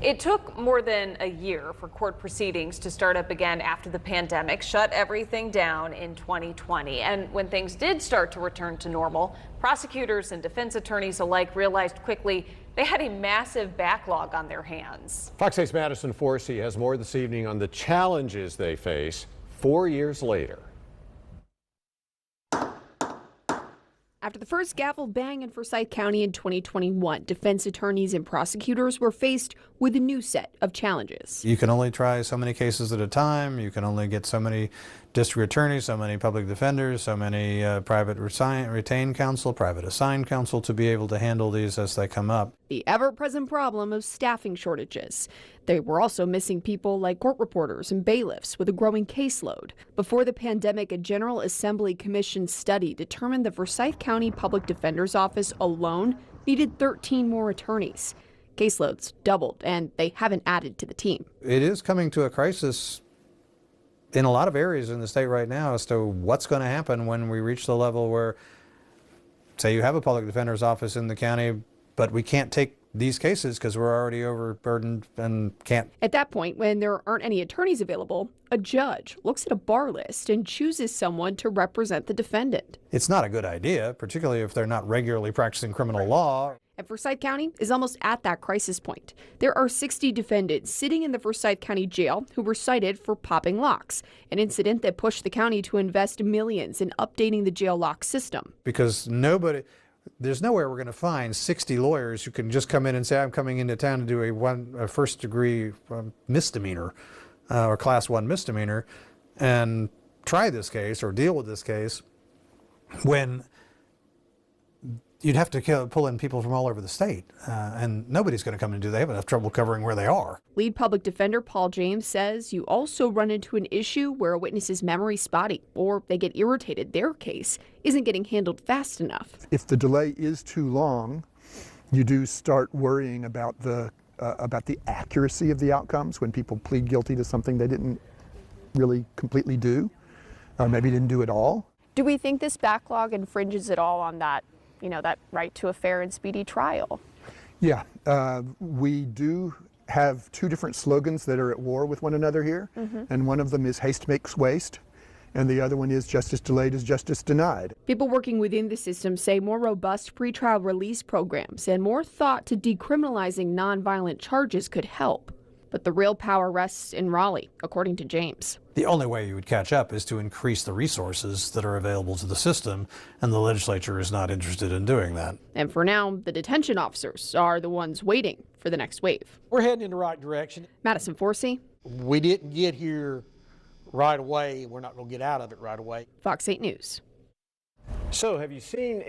It took more than a year for court proceedings to start up again after the pandemic shut everything down in 2020. And when things did start to return to normal, prosecutors and defense attorneys alike realized quickly they had a massive backlog on their hands. Fox 8's Madison Forsey has more this evening on the challenges they face 4 years later. After the first gavel bang in Forsyth County in 2021, defense attorneys and prosecutors were faced with a new set of challenges. You can only try so many cases at a time. You can only get so many district attorneys, so many public defenders, so many private retained counsel, private assigned counsel to be able to handle these as they come up. The ever-present problem of staffing shortages. They were also missing people like court reporters and bailiffs with a growing caseload. Before the pandemic, a General Assembly Commission study determined the Forsyth County Public Defender's Office alone needed 13 more attorneys. Caseloads doubled, and they haven't added to the team. It is coming to a crisis in a lot of areas in the state right now as to what's going to happen when we reach the level where, say, you have a public defender's office in the county, but we can't take these cases because we're already overburdened and can't. At that point, when there aren't any attorneys available, a judge looks at a bar list and chooses someone to represent the defendant. It's not a good idea, particularly if they're not regularly practicing criminal law. And Forsyth County is almost at that crisis point. There are 60 defendants sitting in the Forsyth County Jail who were cited for popping locks, an incident that pushed the county to invest millions in updating the jail lock system. Because there's nowhere we're going to find 60 lawyers who can just come in and say, I'm coming into town to do a first-degree misdemeanor or Class 1 misdemeanor and try this case or deal with this case, when you'd have to pull in people from all over the state, and nobody's going to come and do that. They have enough trouble covering where they are. Lead public defender Paul James says you also run into an issue where a witness's memory spotty or they get irritated their case isn't getting handled fast enough. If the delay is too long, you do start worrying about the accuracy of the outcomes when people plead guilty to something they didn't really completely do, or maybe didn't do at all. Do we think this backlog infringes at all on that right to a fair and speedy trial? Yeah, we do have two different slogans that are at war with one another here, and one of them is haste makes waste, and the other one is justice delayed is justice denied. People working within the system say more robust pretrial release programs and more thought to decriminalizing nonviolent charges could help. But the real power rests in Raleigh, according to James. The only way you would catch up is to increase the resources that are available to the system, and the legislature is not interested in doing that. And for now, the detention officers are the ones waiting for the next wave. We're heading in the right direction. Madison Forsey. We didn't get here right away. We're not going to get out of it right away. Fox 8 News. So have you seen